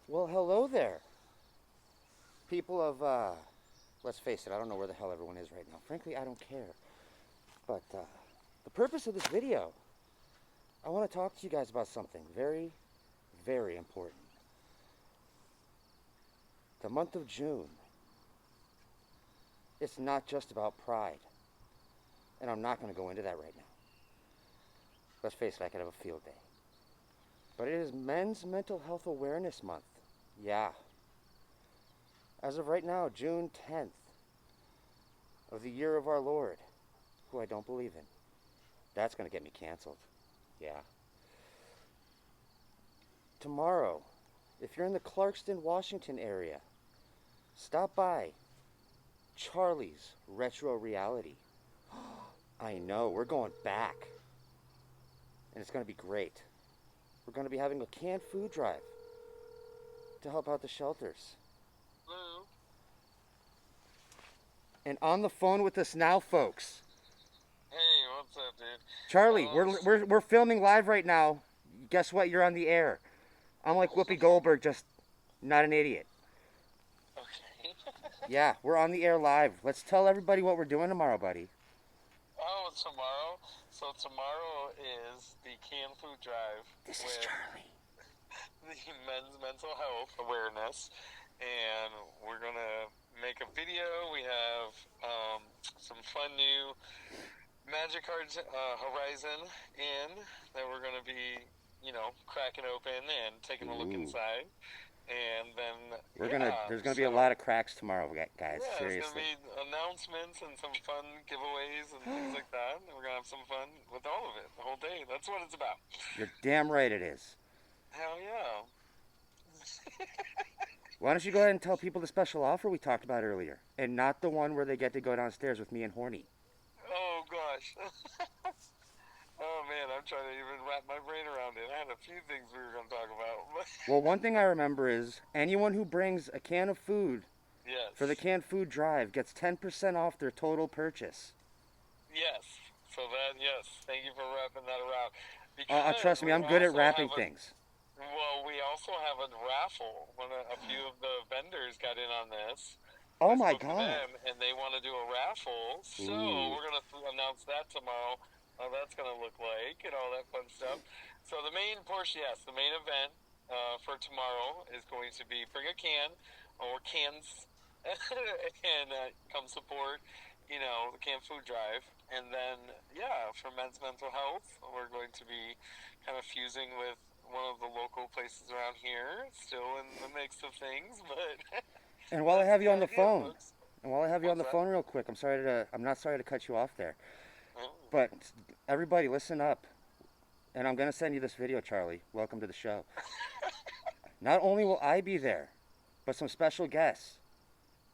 Well, hello there, people of, let's face it, I don't know where the hell everyone is right now. Frankly, I don't care. But the purpose of this video, I want to talk to you guys about something very, very important. The month of June, it's not just about pride. And I'm not going to go into that right now. Let's face it, I could have a field day. But it is Men's Mental Health Awareness Month. Yeah. As of right now, June 10th of the year of our Lord, who I don't believe in. That's going to get me canceled. Yeah. Tomorrow, if you're in the Clarkston, Washington area, stop by Charlie's Retro Reality. I know, we're going back. And it's going to be great. We're going to be having a canned food drive to help out the shelters. Hello. And on the phone with us now, folks. Hey, what's up, dude? Charlie, we're filming live right now. Guess what? You're on the air. I'm like Whoopi Goldberg, just not an idiot. Okay. Yeah, we're on the air live. Let's tell everybody what we're doing tomorrow, buddy. Oh, tomorrow? So tomorrow is the canned food drive This is with Charlie. the Men's Mental Health Awareness, and we're gonna make a video. We have some fun new Magic Cards Horizon in that we're gonna be, cracking open and taking a look Ooh. inside. And then There's gonna be a lot of cracks tomorrow, guys. yeah, Seriously. there's gonna be announcements and some fun giveaways and things like that. And we're gonna have some fun with all of it the whole day. That's what it's about. You're damn right it is. Hell yeah. Why don't you go ahead and tell people the special offer we talked about earlier, and not the one where they get to go downstairs with me and Horny. Oh gosh. Oh man, I'm trying to even wrap my brain around it. I had a few things we were gonna talk about. Well, one thing I remember is anyone who brings a can of food Yes. for the canned food drive gets 10% off their total purchase. Yes. So yes. Thank you for wrapping that around. Trust me, I'm good at wrapping things. Well, we also have a raffle. A few of the vendors got in on this. Oh I my spoke to God. them, and they want to do a raffle. So Ooh. we're gonna announce that tomorrow. How that's gonna look like and all that fun stuff. So the main portion, yes, the main event for tomorrow is going to be bring a can or cans and come support, the canned food drive. And then, yeah, for Men's Mental Health, we're going to be kind of fusing with one of the local places around here. Still in the mix of things, but. And while I have you on the phone, folks. real quick, I'm not sorry to cut you off there. Oh. But everybody, listen up. And I'm going to send you this video, Charlie. Welcome to the show. Not only will I be there, but some special guests.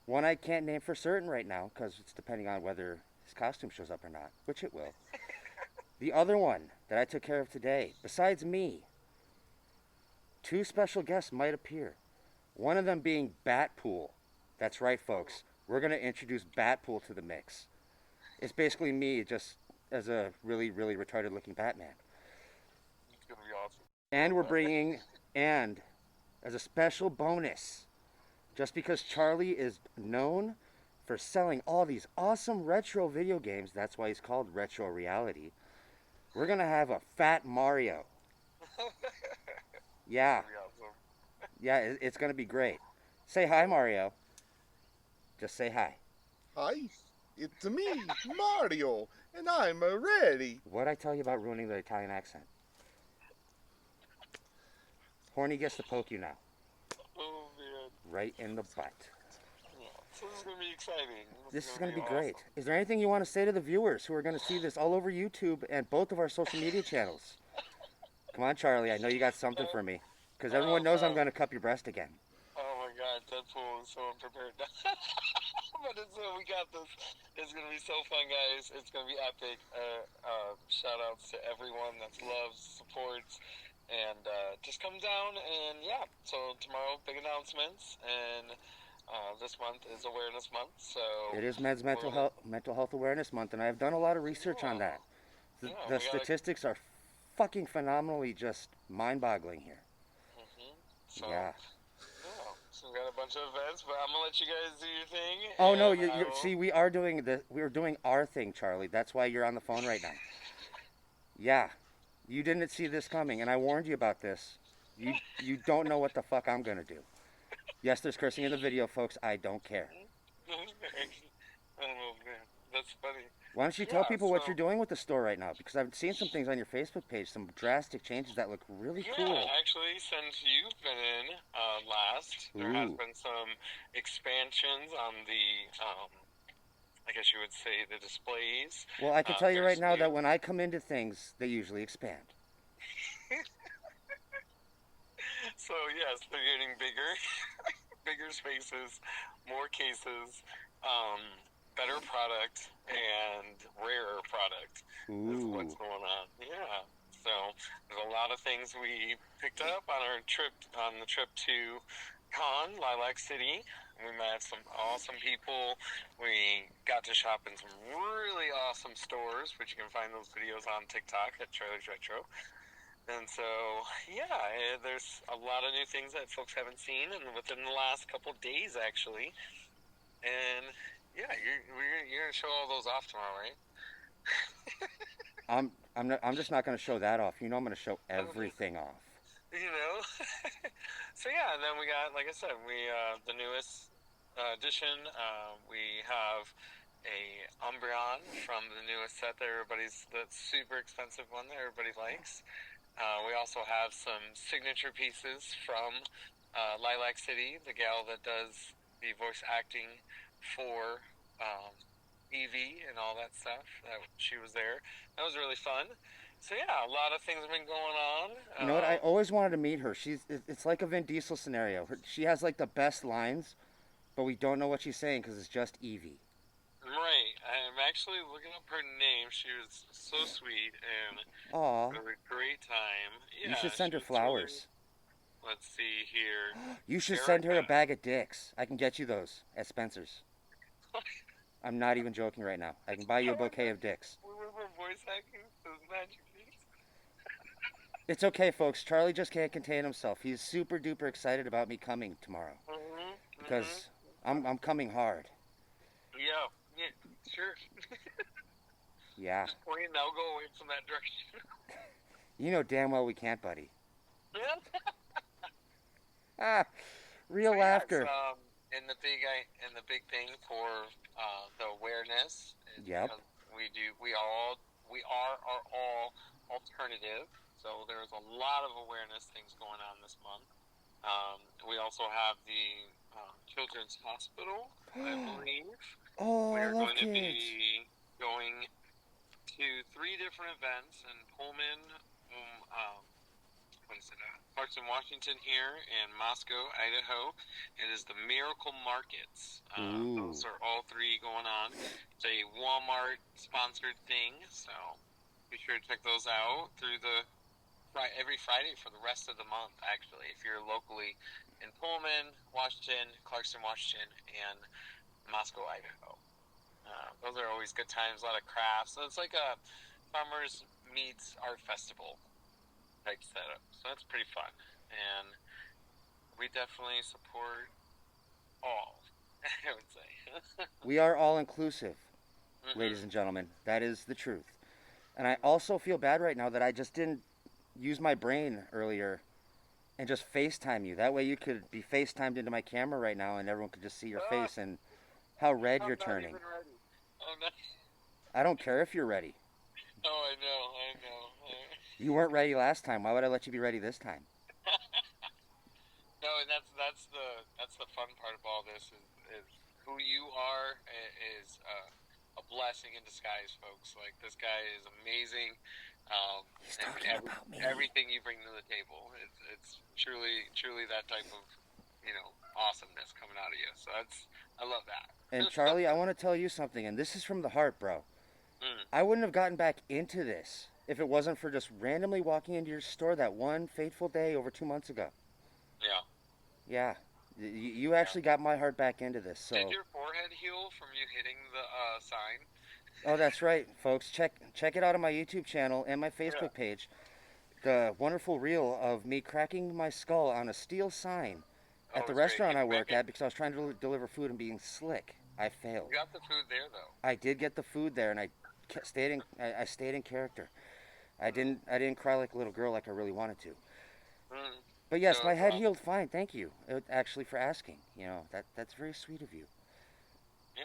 One I can't name for certain right now because it's depending on whether his costume shows up or not, which it will. The other one that I took care of today, besides me, two special guests might appear. One of them being Batpool. That's right, folks. We're going to introduce Batpool to the mix. It's basically me just as a really, really retarded looking Batman. It's going to be awesome. And we're bringing, and as a special bonus, just because Charlie is known for selling all these awesome retro video games, that's why he's called Retro Reality, we're going to have a Fat Mario. Yeah. It's gonna be awesome. Yeah, it's going to be great. Say hi, Mario. Just say hi. Hi, it's me, Mario, and I'm ready. What'd I tell you about ruining the Italian accent? Horny gets to poke you now. Oh man. Right in the butt. Yeah. So this is going to be exciting. This is going to be great. Is there anything you want to say to the viewers who are going to see this all over YouTube and both of our social media channels? Come on, Charlie. I know you got something for me. Because everyone knows I'm going to cup your breast again. Oh my God, Deadpool is so unprepared. But we got this. It's going to be so fun, guys. It's going to be epic. Shout outs to everyone that loves, supports, and just come down. And yeah, so tomorrow, big announcements. And this month is Awareness Month. So it is Men's Mental Health Awareness Month, and I've done a lot of research on that. The statistics are fucking phenomenally just mind-boggling here. So Yeah. Oh, so we got a bunch of events, but I'm gonna let you guys do your thing, Oh no, and I will. see, we're doing our thing, Charlie. That's why you're on the phone right now. Yeah, you didn't see this coming, and I warned you about this. You don't know what the fuck I'm gonna do. Yes, there's cursing in the video, folks. I don't care. Oh man, that's funny. Why don't you tell Yeah, people what you're so doing with the store right now? Because I've seen some things on your Facebook page, some drastic changes that look really yeah, cool. actually, since you've been in last, there has Ooh. been some expansions on the, I guess you would say, the displays. Well, I can tell you right There's now that new. when I come into things, they usually expand. So yes, they're getting bigger, bigger spaces, more cases, um, better product, and rarer product is what's Ooh. going on. Yeah. So there's a lot of things we picked up on our trip on the trip to Lilac City. We met some awesome people. We got to shop in some really awesome stores, which you can find those videos on TikTok at Charlie's Retro. And so, yeah, there's a lot of new things that folks haven't seen, and within the last couple of days, actually. And yeah, you're gonna show all those off tomorrow, right? I'm just not going to show that off. You know, I'm going to show everything off. You know. So yeah, and then we got, like I said, we the newest addition. We have a Umbreon from the newest set that everybody's that super expensive one that everybody likes. We also have some signature pieces from Lilac City, the gal that does the voice acting for Evie and all that stuff. She was there. That was really fun. So yeah, a lot of things have been going on. You know what? I always wanted to meet her. It's like a Vin Diesel scenario. She has like the best lines, but we don't know what she's saying because it's just Evie. Right, I'm actually looking up her name. She was so sweet and Aw, had a great time. you Yeah, should she send her was really. flowers. Let's see here, You should send her a Erica. bag of dicks. I can get you those at Spencer's. I'm not even joking right now. I can buy you a bouquet of dicks. We were voice hacking those magic beats. It's okay, folks. Charlie just can't contain himself. He's super duper excited about me coming tomorrow Mhm, mhm. because I'm coming hard. Yeah, yeah, sure. Yeah. Just point now. Go away from that direction. You know damn well we can't, buddy. Yeah. Ah, So real yes, laughter. and the big thing for the awareness is Yep. because we are our all alternative. So there's a lot of awareness things going on this month. We also have the Children's Hospital, I believe. Oh, We I are love going to kids. be going to three different events in Pullman, what is it? Clarkston, Washington here, and Moscow, Idaho. It is the Miracle Markets. Ooh. Those are all three going on. It's a Walmart sponsored thing, so be sure to check those out through the every Friday for the rest of the month. Actually, if you're locally in Pullman, Washington, Clarkston, Washington, and Moscow, Idaho. Those are always good times. A lot of crafts. So it's like a farmers meets art festival type setup. So that's pretty fun, and we definitely support all. I would say. We are all inclusive, ladies and Mm-hmm. gentlemen. That is the truth. And I also feel bad right now that I just didn't use my brain earlier and just FaceTime you. That way you could be FaceTimed into my camera right now and everyone could just see your Oh, face and how red you're I'm not turning. even ready. I'm not. I don't care if you're ready. Oh, I know. I know. You weren't ready last time. Why would I let you be ready this time? No, and that's the fun part of all this is who you are is a blessing in disguise, folks. Like this guy is amazing. He's And talking about me. everything you bring to the table, it's truly that type of awesomeness coming out of you. So I love that. And Charlie, I want to tell you something, and this is from the heart, bro. Mm, I wouldn't have gotten back into this if it wasn't for just randomly walking into your store that one fateful day over 2 months ago. yeah, Yeah, you yeah. actually got my heart back into this. Did So, your forehead heal from you hitting the sign? oh, that's right, folks. Check it out on my YouTube channel and my Yeah. Facebook page. The wonderful reel of me cracking my skull on a steel sign At the it's great. restaurant I He's work making. at, because I was trying to deliver food and being slick, I failed. You got the food there though. I did get the food there, and I stayed in character. Mm. I didn't cry like a little girl like I really wanted to. Mm. But So yes, my it's head awesome. healed fine. Thank you, actually, for asking. That's very sweet of you. Yeah.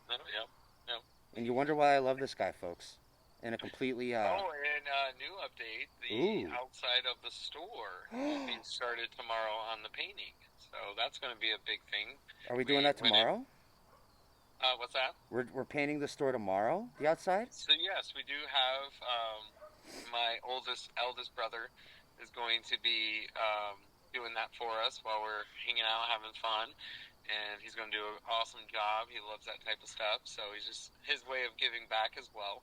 No, yeah. Yeah. And you wonder why I love this guy, folks. In a completely Oh, and new update: the ooh. outside of the store will be started tomorrow on the painting. So that's going to be a big thing. Are we doing We that went in. tomorrow? What's that? We're painting the store tomorrow. The outside. So yes, we do have my eldest brother is going to be doing that for us while we're hanging out, having fun, and he's going to do an awesome job. He loves that type of stuff, so he's just his way of giving back as well.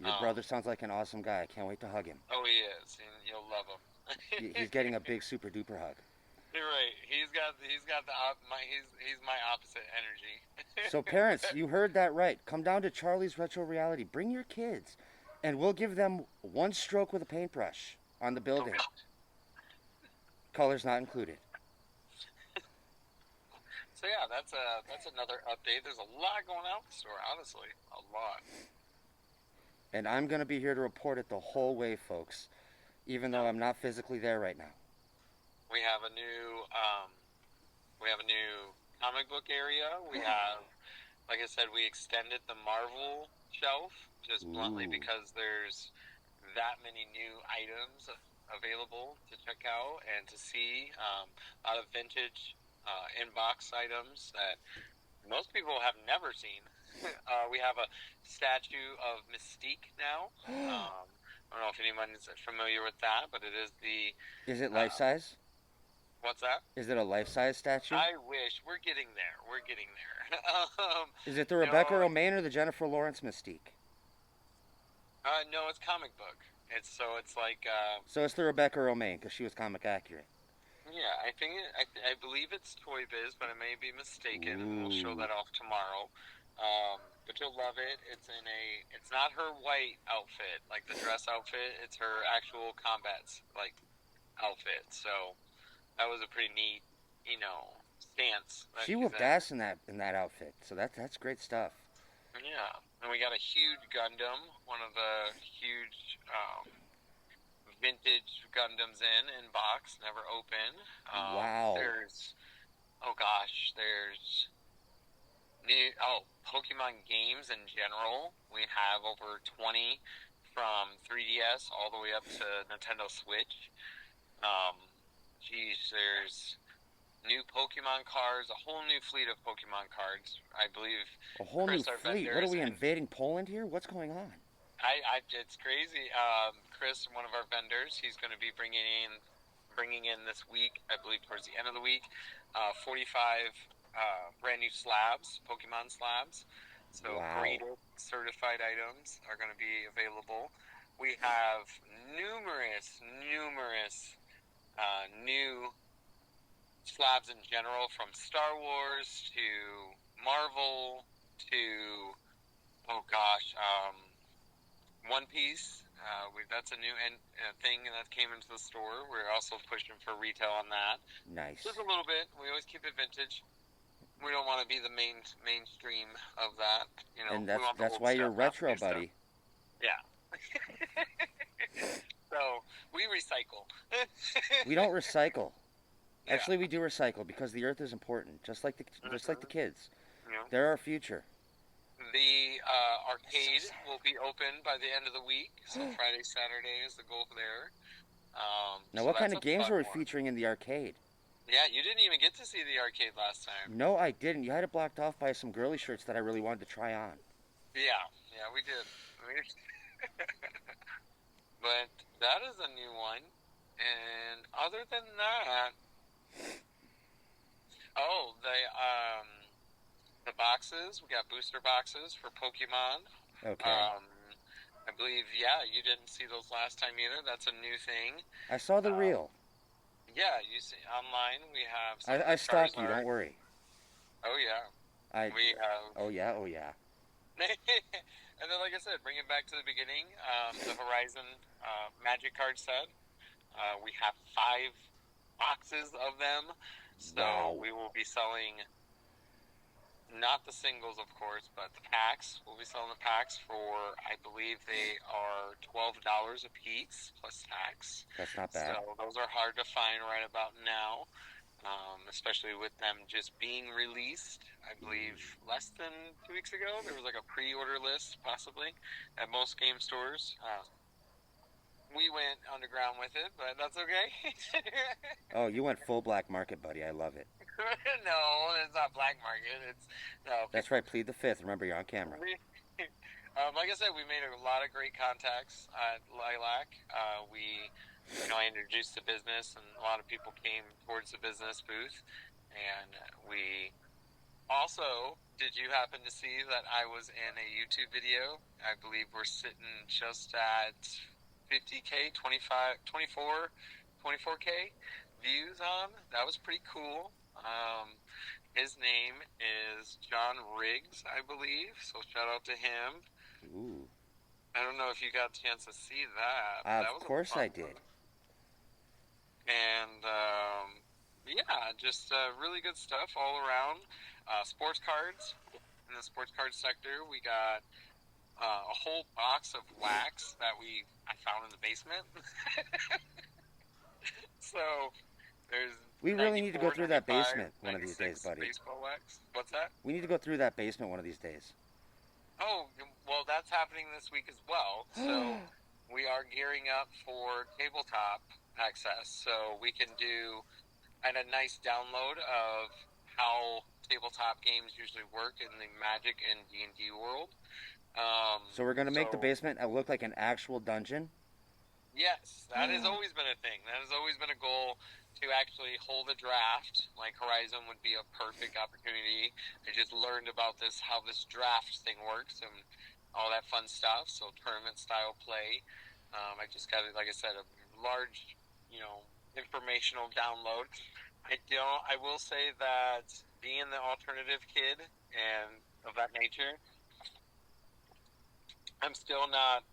Your brother sounds like an awesome guy. I can't wait to hug him. Oh, he is, and you'll love him. He's getting a big super duper hug. You're right. He's my opposite energy. So parents, you heard that right. Come down to Charlie's Retro Reality. Bring your kids, and we'll give them one stroke with a paintbrush on the building. Okay. Colors not included. So yeah, that's another update. There's a lot going out in the store, honestly, a lot. And I'm gonna be here to report it the whole way, folks, even though I'm not physically there right now. We have a new comic book area. We have, like I said, we extended the Marvel shelf just bluntly Ooh. because there's that many new items available to check out and to see. A lot of vintage inbox items that most people have never seen. We have a statue of Mystique now. I don't know if anyone's familiar with that, but it is the. Is it life size? What's that? Is it a life size statue? I wish. We're getting there. We're getting there. Is it the Rebecca Romaine or the Jennifer Lawrence Mystique? No, it's comic book. It's like. So it's the Rebecca Romaine because she was comic accurate. Yeah, I believe it's Toy Biz, but I may be mistaken, and we'll show that off tomorrow. But you'll love it. It's not her white outfit, like the dress outfit. It's her actual combat outfit. So that was a pretty neat, stance. She whooped ass in that outfit. So that's great stuff. Yeah, and we got a huge Gundam, one of the huge vintage Gundams in box, never open. Wow. There's Pokemon games in general. We have over 20 from 3DS all the way up to Nintendo Switch. There's new Pokemon cards, a whole new fleet of Pokemon cards. I believe A whole Chris, new our fleet. vendors, What are we invading Poland here? What's going on? it's crazy. Chris, one of our vendors, he's going to be bringing in this week, I believe towards the end of the week, 45 brand new slabs, Pokemon slabs. So Wow. graded, certified items are going to be available. We have numerous new slabs in general, from Star Wars to Marvel to One Piece. That's a new thing that came into the store. We're also pushing for retail on that. Nice. Just a little bit. We always keep it vintage. We don't want to be the mainstream of that. And we want the that's old why stuff, you're not the retro, new stuff. buddy. Yeah. So we recycle. We don't recycle. Yeah. Actually, we do recycle because the earth is important, just like the kids. Yeah. They're our future. The arcade will be open by the end of the week. So Friday, Saturday is the goal there. Now, so what kind that's of a games fun are we one. featuring in the arcade? Yeah, you didn't even get to see the arcade last time. No, I didn't. You had it blocked off by some girly shirts that I really wanted to try on. Yeah, we did. But that is a new one. And other than that, the boxes. We got booster boxes for Pokemon. Okay. I believe, you didn't see those last time either. That's a new thing. I saw the reel. Yeah, you see online. We have. I stalk you. Don't worry. Oh yeah. We have. Oh yeah. Oh yeah. And then, like I said, bring it back to the beginning. The Horizon Magic card set. We have 5 boxes of them. So Wow. we will be selling not the singles, of course, but the packs. We'll be selling the packs for, I believe they are $12 a piece plus tax. That's not bad. So those are hard to find right about now, especially with them just being released. I believe less than 2 weeks ago, there was like a pre-order list, possibly, at most game stores. We went underground with it, but that's okay. Oh, you went full black market, buddy. I love it. No, it's not black market. It's no. That's right. Plead the fifth. Remember, you're on camera. Like I said, we made a lot of great contacts at Lilac. I introduced the business, and a lot of people came towards the business booth. And we also, did you happen to see that I was in a YouTube video? I believe we're sitting just at 50K, 25, 24, 24K views on. That was pretty cool. His name is John Riggs, I believe. So shout out to him. Ooh. I don't know if you got a chance to see that. That Of course I did. And yeah, just really good stuff all around. Sports cards. In the sports card sector, we got a whole box of wax that I found in the basement. So there's. We really need to go through that 95, basement one of these days, buddy. Baseball wax. What's that? We need to go through that basement one of these days. Oh, well, that's happening this week as well. So we are gearing up for tabletop access. So we can do a nice download of how tabletop games usually work in the Magic and D&D world. So we're going to make the basement look like an actual dungeon? Yes, that has always been a thing. That has always been a goal, to actually hold a draft. Like Horizon would be a perfect opportunity. I just learned about how this draft thing works and all that fun stuff. So tournament style play. I just got, like I said, a large, informational download. I will say that being the alternative kid and of that nature, I'm still not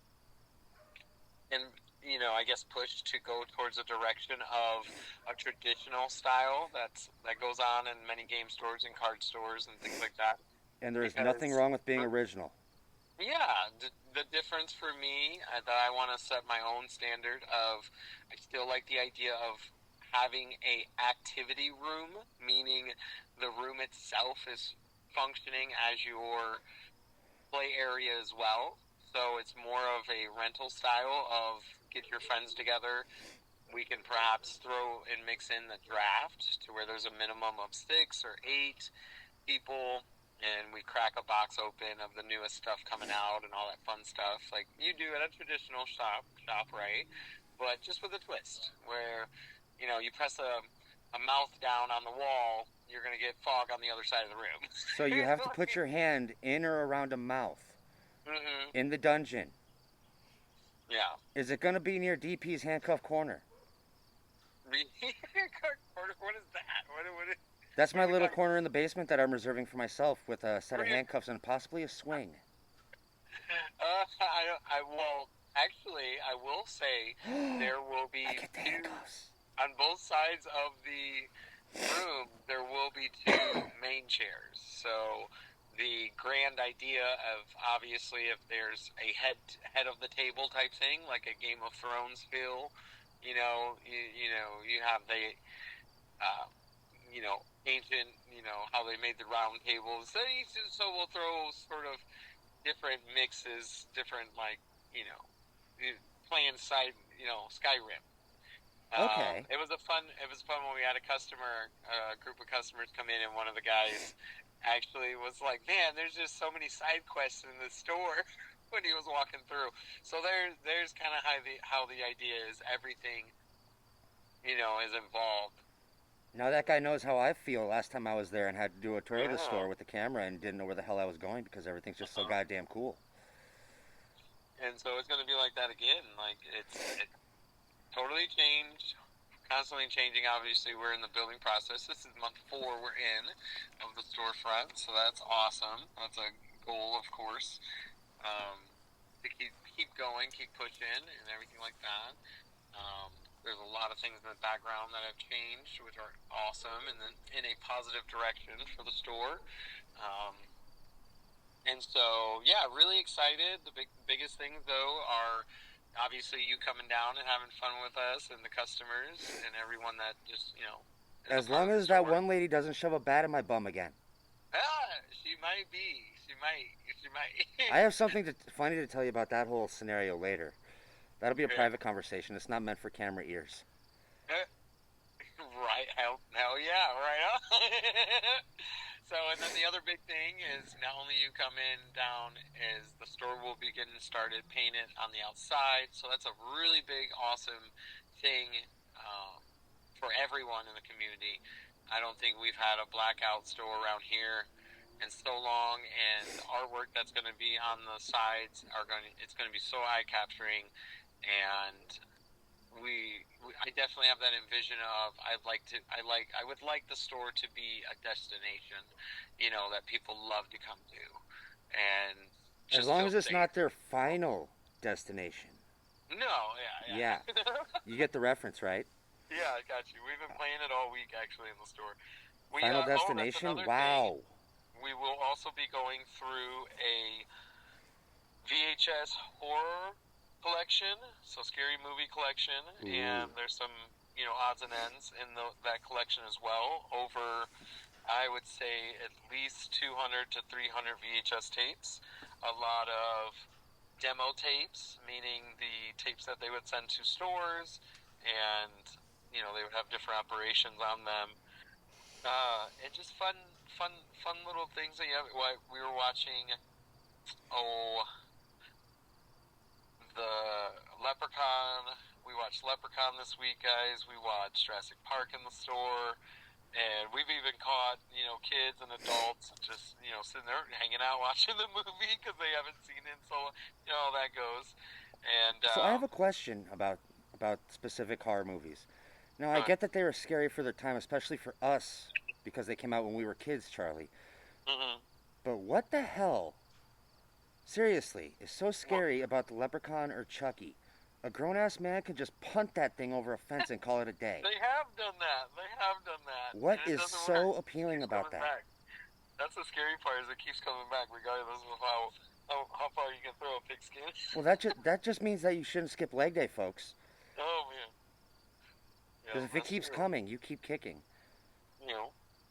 I guess pushed to go towards a direction of a traditional style that goes on in many game stores and card stores and things like that. And there is nothing wrong with being original. Yeah, the difference for me that I want to set my own standard of, I still like the idea of having a activity room, meaning the room itself is functioning as your play area as well. So it's more of a rental style of get your friends together. We can perhaps throw and mix in the draft to where there's a minimum of 6 or 8 people, and we crack a box open of the newest stuff coming out and all that fun stuff like you do at a traditional shop, right? But just with a twist where, you press a mouth down on the wall, you're going to get fog on the other side of the room. So you have to put your hand in or around a mouth in the dungeon. Yeah. Is it going to be near DP's handcuff corner? What is that? What is... That's my little corner in the basement that I'm reserving for myself with a set of handcuffs and possibly a swing. I will say there will be handcuffs. On both sides of the room. There will be 2 main chairs. So the grand idea of, obviously, if there's a head of the table type thing, like a Game of Thrones feel, you have the ancient, how they made the round tables. So we'll throw sort of different mixes, different playing Skyrim. Okay. It was fun when we had a group of customers come in, and one of the guys actually was like, "Man, there's just so many side quests in the store." When he was walking through. So there's kind of how the idea is everything, is involved. Now that guy knows how I feel last time I was there and had to do a tour of the store with the camera and didn't know where the hell I was going because everything's just so goddamn cool. And so it's going to be like that again. Like, it's totally changed, constantly changing. Obviously, we're in the building process. This is month 4 we're in of the storefront, so that's awesome. That's a goal, of course, to keep going, keep pushing, and everything like that. There's a lot of things in the background that have changed, which are awesome, and then in a positive direction for the store. Um, and so, yeah, really excited. The biggest things though are obviously you coming down and having fun with us, and the customers, and everyone that just is a As part long of the as that store. one lady doesn't shove a bat in my bum again. She might be. She might. She might. I have something funny to tell you about that whole scenario later. That'll be a Okay. private conversation. It's not meant for camera ears. Right. Hell yeah. Right on. So, and then the other big thing is not only you come in down, is the store will be getting started painted on the outside. So that's a really big, awesome thing for everyone in the community. I don't think we've had a blackout store around here in so long, and the artwork that's going to be on the sides it's going to be so eye capturing, and I definitely have that envision of I would like the store to be a destination, that people love to come to, and As just long feel as it's safe. not their final destination. No, yeah. You get the reference, right? Yeah, I got you. We've been playing it all week actually in the store. Final That's destination? another Wow. thing. We will also be going through a VHS horror collection, so scary movie collection, Ooh. and there's some odds and ends in that collection as well. Over, I would say, at least 200 to 300 VHS tapes, a lot of demo tapes, meaning the tapes that they would send to stores, and they would have different operations on them, and just fun little things that you have. We were watching, the Leprechaun. We watched Leprechaun this week, guys. We watched Jurassic Park in the store. And we've even caught, kids and adults just, sitting there hanging out watching the movie because they haven't seen it. So, how that goes. And So I have a question about specific horror movies. Now I Right. get that they were scary for their time, especially for us because they came out when we were kids, Charlie. Mhm. But what the hell, seriously, is so scary about the Leprechaun or Chucky? A grown-ass man can just punt that thing over a fence and call it a day. They have done that. They have done that. What and it is doesn't so work. appealing It keeps about coming that? back. That's the scary part, is it keeps coming back regardless of how far you can throw a pigskin. Well, that just means that you shouldn't skip leg day, folks. Oh man. Because Yeah, if it that's keeps true. coming, you keep kicking.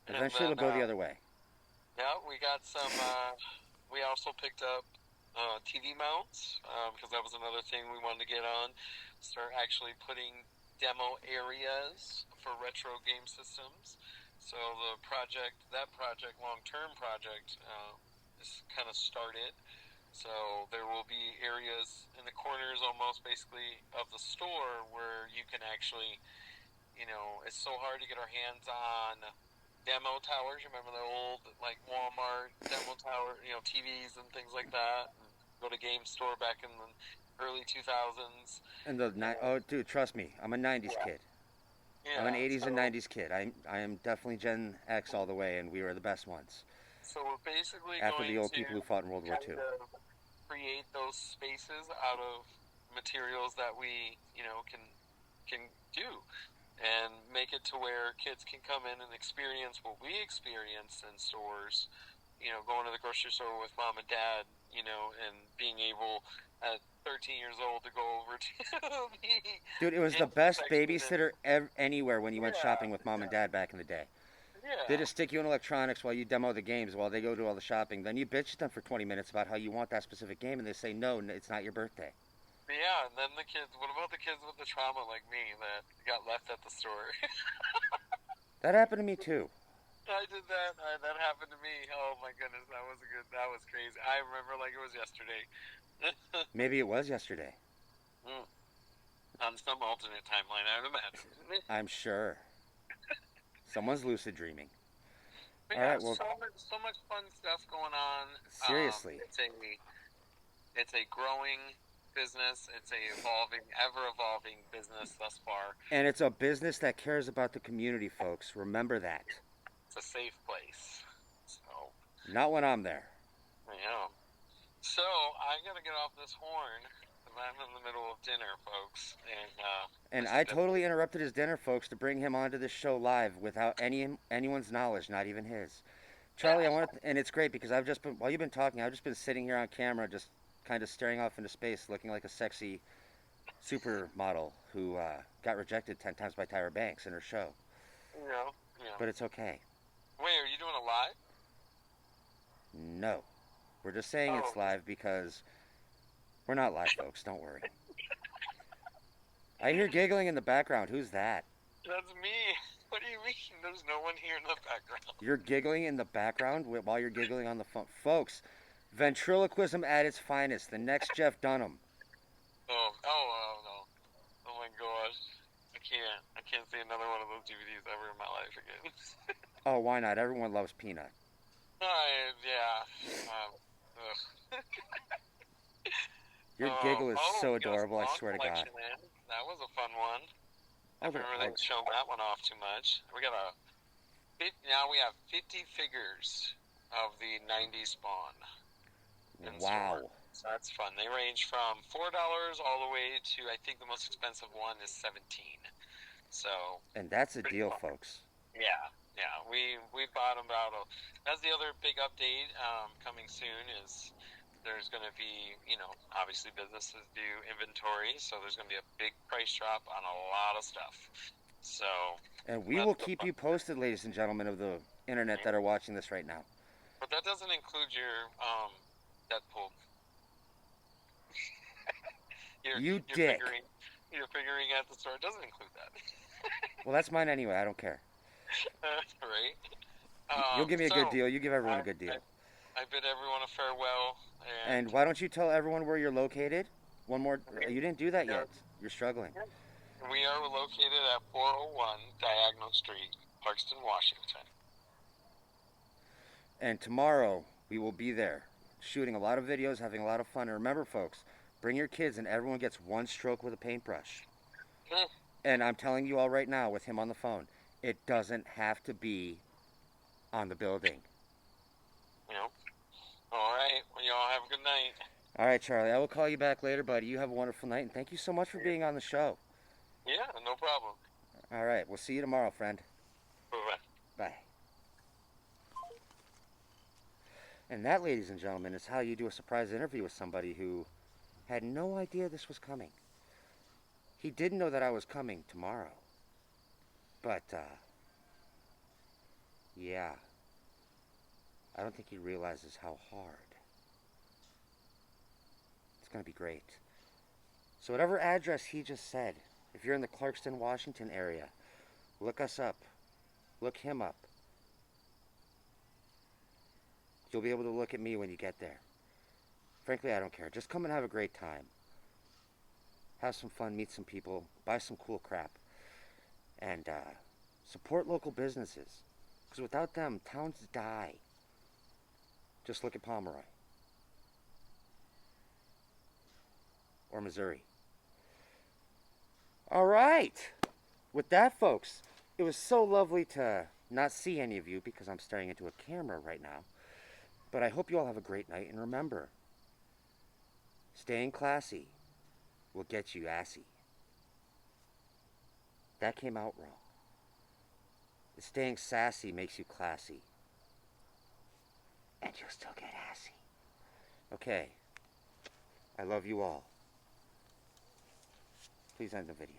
And Eventually, then it'll go the other way. yeah, we got some. We also picked up TV mounts because that was another thing we wanted to get on. Start actually putting demo areas for retro game systems. So that long-term project, is kind of started. So there will be areas in the corners, almost basically, of the store where you can actually, it's so hard to get our hands on demo towers. You remember the old Walmart demo tower, TVs and things like that. And go to Game Store back in the early 2000s. And oh, dude, trust me, I'm a '90s kid. Yeah. I'm an '80s so, and '90s kid. I am definitely Gen X all the way, and we were the best ones. So we're basically After going the old to people who fought in World War II. kind of create those spaces out of materials that we, can do, and make it to where kids can come in and experience what we experienced in stores. Going to the grocery store with mom and dad, and being able at 13 years old to go over to the Dude, it was the game best section babysitter anywhere when you went shopping with mom and dad back in the day. Yeah. They just stick you in electronics while you demo the games while they go do all the shopping. Then you bitch at them for 20 minutes about how you want that specific game, and they say, no, it's not your birthday. Yeah, and then the kids, what about the kids with the trauma like me that got left at the store? That happened to me, too. I did that. That happened to me. Oh my goodness, that was crazy. I remember like it was yesterday. Maybe it was yesterday. On some alternate timeline, I would imagine. I'm sure. Someone's lucid dreaming. But All yeah, right, well, so much fun stuff going on. Seriously. It's a growing business. It's a ever evolving business thus far. And it's a business that cares about the community, folks. Remember that. It's a safe place. So. Not when I'm there. Yeah. So I gotta get off this horn. The I'm in the middle of dinner, folks, and And I totally interrupted his dinner, folks, to bring him onto this show live without anyone's knowledge, not even his. Charlie, I want to, and it's great because I've just been, while you've been talking, I've just been sitting here on camera, just kind of staring off into space, looking like a sexy supermodel who got rejected 10 times by Tyra Banks in her show. Yeah. But it's okay. Wait, are you doing a live? No. We're just saying it's live because we're not live, folks. Don't worry. I hear giggling in the background. Who's that? That's me. What do you mean? There's no one here in the background. You're giggling in the background while you're giggling on the phone. Folks, ventriloquism at its finest. The next Jeff Dunham. Oh no. Oh my gosh. I can't see another one of those DVDs ever in my life again. Oh, why not? Everyone loves Peanut. Yeah. Your giggle is so adorable, I swear to God. Man. That was a fun one. Oh, I haven't really shown that one off too much. Now we have 50 figures of the 90s Spawn. Wow. So that's fun. They range from $4 all the way to, I think the most expensive one is $17. So. And that's a deal, folks. Yeah. We bought about that's the other big update coming soon is there's going to be, obviously businesses do inventory, so there's going to be a big price drop on a lot of stuff. So. And we will keep you posted, ladies and gentlemen of the internet that are watching this right now. But that doesn't include your Deadpool. You dick. You're figuring at the store. It doesn't include that. Well, that's mine anyway. I don't care. Right. You'll give me a good deal. You give everyone a good deal. I bid everyone a farewell. And why don't you tell everyone where you're located? One more. You didn't do that yet. You're struggling. We are located at 401 Diagonal Street, Clarkston, Washington. And tomorrow we will be there, shooting a lot of videos, having a lot of fun. And remember, folks, bring your kids, and everyone gets one stroke with a paintbrush. And I'm telling you all right now, with him on the phone, it doesn't have to be on the building. Yep. All right. Well, y'all have a good night. All right, Charlie. I will call you back later, buddy. You have a wonderful night, and thank you so much for being on the show. Yeah, no problem. All right. We'll see you tomorrow, friend. Bye-bye. Bye. And that, ladies and gentlemen, is how you do a surprise interview with somebody who had no idea this was coming. He didn't know that I was coming tomorrow. But, yeah. I don't think he realizes how hard. It's going to be great. So whatever address he just said, if you're in the Clarkston, Washington area, look us up. Look him up. You'll be able to look at me when you get there. Frankly, I don't care. Just come and have a great time. Have some fun, meet some people, buy some cool crap. And support local businesses. Because without them, towns die. Just look at Pomeroy. Or Missouri. All right. With that, folks, it was so lovely to not see any of you because I'm staring into a camera right now. But I hope you all have a great night. And remember, staying classy will get you assy. That came out wrong. Staying sassy makes you classy. And you'll still get assy. Okay. I love you all. Please end the video.